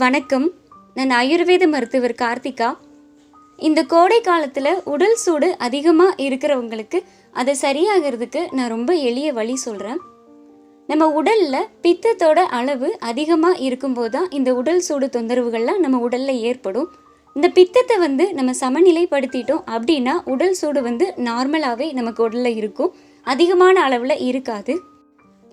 வணக்கம். நான் ஆயுர்வேத மருத்துவர் கார்த்திகா. இந்த கோடை காலத்தில் உடல் சூடு அதிகமாக இருக்கிறவங்களுக்கு அதை சரியாகிறதுக்கு நான் ரொம்ப எளிய வழி சொல்கிறேன். நம்ம உடலில் பித்தத்தோட அளவு அதிகமாக இருக்கும்போது தான் இந்த உடல் சூடு தொந்தரவுகள்லாம் நம்ம உடலில் ஏற்படும். இந்த பித்தத்தை நம்ம சமநிலைப்படுத்திட்டோம் அப்படின்னா உடல் சூடு நார்மலாகவே நமக்கு உடலில் இருக்கும், அதிகமான அளவில் இருக்காது.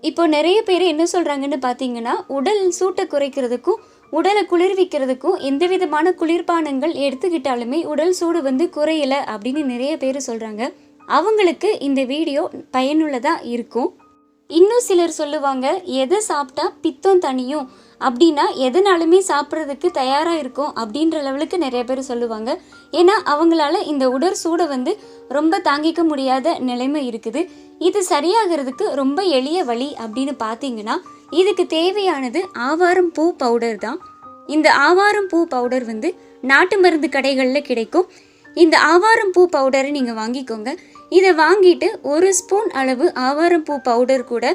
இப்போ நிறைய பேர் என்ன சொல்கிறாங்கன்னு பார்த்தீங்கன்னா, உடல் சூட்டை குறைக்கிறதுக்கும் உடலை குளிர்விக்கிறதுக்கும் எந்த விதமான குளிர்பானங்கள் எடுத்துக்கிட்டாலுமே உடல் சூடு குறையலை அப்படின்னு நிறைய பேர் சொல்கிறாங்க. அவங்களுக்கு இந்த வீடியோ பயனுள்ளதாக இருக்கும். இன்னும் சிலர் சொல்லுவாங்க, எதை சாப்பிட்டா பித்தம் தனியும் அப்படின்னா எதனாலுமே சாப்பிட்றதுக்கு தயாராக இருக்கும் அப்படின்ற லெவலுக்கு நிறைய பேர் சொல்லுவாங்க. ஏன்னா அவங்களால இந்த உடல் சூடை ரொம்ப தாங்கிக்க முடியாத நிலைமை இருக்குது. இது சரியாகிறதுக்கு ரொம்ப எளிய வழி அப்படின்னு பார்த்தீங்கன்னா, இதுக்கு தேவையானது ஆவாரம்பூ பவுடர் தான். இந்த ஆவாரம்பூ பவுடர் நாட்டு மருந்து கடைகளில் கிடைக்கும். இந்த ஆவாரம்பூ பவுடரை நீங்கள் வாங்கிக்கோங்க. இதை வாங்கிட்டு 1 ஸ்பூன் அளவு ஆவாரம்பூ பவுடர் கூட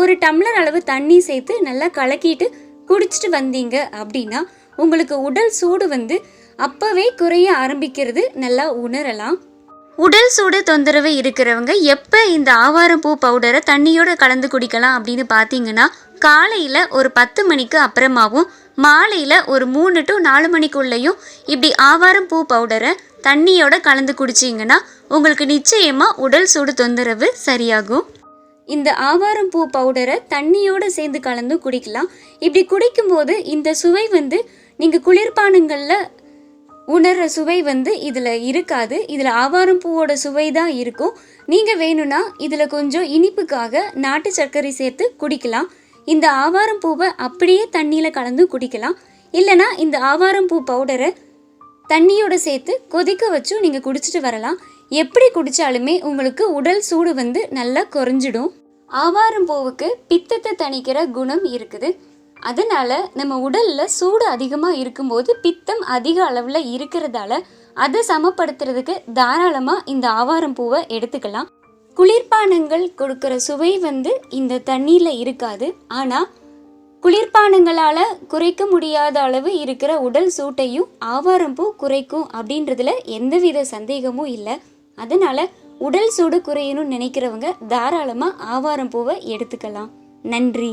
1 டம்ளர் அளவு தண்ணி சேர்த்து நல்லா கலக்கிட்டு குடிச்சிட்டு வந்தீங்க அப்படின்னா உங்களுக்கு உடல் சூடு அப்போவே குறைய ஆரம்பிக்கிறது நல்லா உணரலாம். உடல் சூடு தொந்தரவு இருக்கிறவங்க எப்போ இந்த ஆவாரம்பூ பவுடரை தண்ணியோட கலந்து குடிக்கலாம் அப்படின்னு பார்த்தீங்கன்னா, காலையில் ஒரு 10 மணிக்கு அப்புறமாவும் மாலையில் ஒரு 3 to 4 மணிக்குள்ளேயும் இப்படி ஆவாரம்பூ பவுடரை தண்ணியோட கலந்து குடிச்சிங்கன்னா உங்களுக்கு நிச்சயமாக உடல் சூடு தொந்தரவு சரியாகும். இந்த ஆவாரம்பூ பவுடரை தண்ணியோடு சேர்ந்து கலந்து குடிக்கலாம். இப்படி குடிக்கும்போது இந்த சுவை நீங்கள் குளிர்பானங்களில் உணர்கிற சுவை இதில் இருக்காது. இதில் ஆவாரம்பூவோட சுவை தான் இருக்கும். நீங்கள் வேணும்னா இதில் கொஞ்சம் இனிப்புக்காக நாட்டு சர்க்கரை சேர்த்து குடிக்கலாம். இந்த ஆவாரம்பூவை அப்படியே தண்ணியில் கலந்து குடிக்கலாம். இல்லைனா இந்த ஆவாரம்பூ பவுடரை தண்ணியோடு சேர்த்து கொதிக்க வச்சும் நீங்கள் குடிச்சிட்டு வரலாம். எப்படி குடித்தாலுமே உங்களுக்கு உடல் சூடு நல்லா குறைஞ்சிடும். ஆவாரம்பூவுக்கு பித்தத்தை தணிக்கிற குணம் இருக்குது. அதனால் நம்ம உடலில் சூடு அதிகமாக இருக்கும்போது பித்தம் அதிக அளவில் இருக்கிறதால அதை சமப்படுத்துறதுக்கு தாராளமாக இந்த ஆவாரம்பூவை எடுத்துக்கலாம். குளிர்பானங்கள் கொடுக்குற சுவை இந்த தண்ணியில் இருக்காது. ஆனால் குளிர்பானங்களால் குறைக்க முடியாத அளவு இருக்கிற உடல் சூட்டையும் ஆவாரம்பூ குறைக்கும் அப்படின்றதுல எந்தவித சந்தேகமும் இல்லை. அதனால் உடல் சூடு குறையணும்னு நினைக்கிறவங்க தாராளமாக ஆவாரம்பூவை எடுத்துக்கலாம். நன்றி.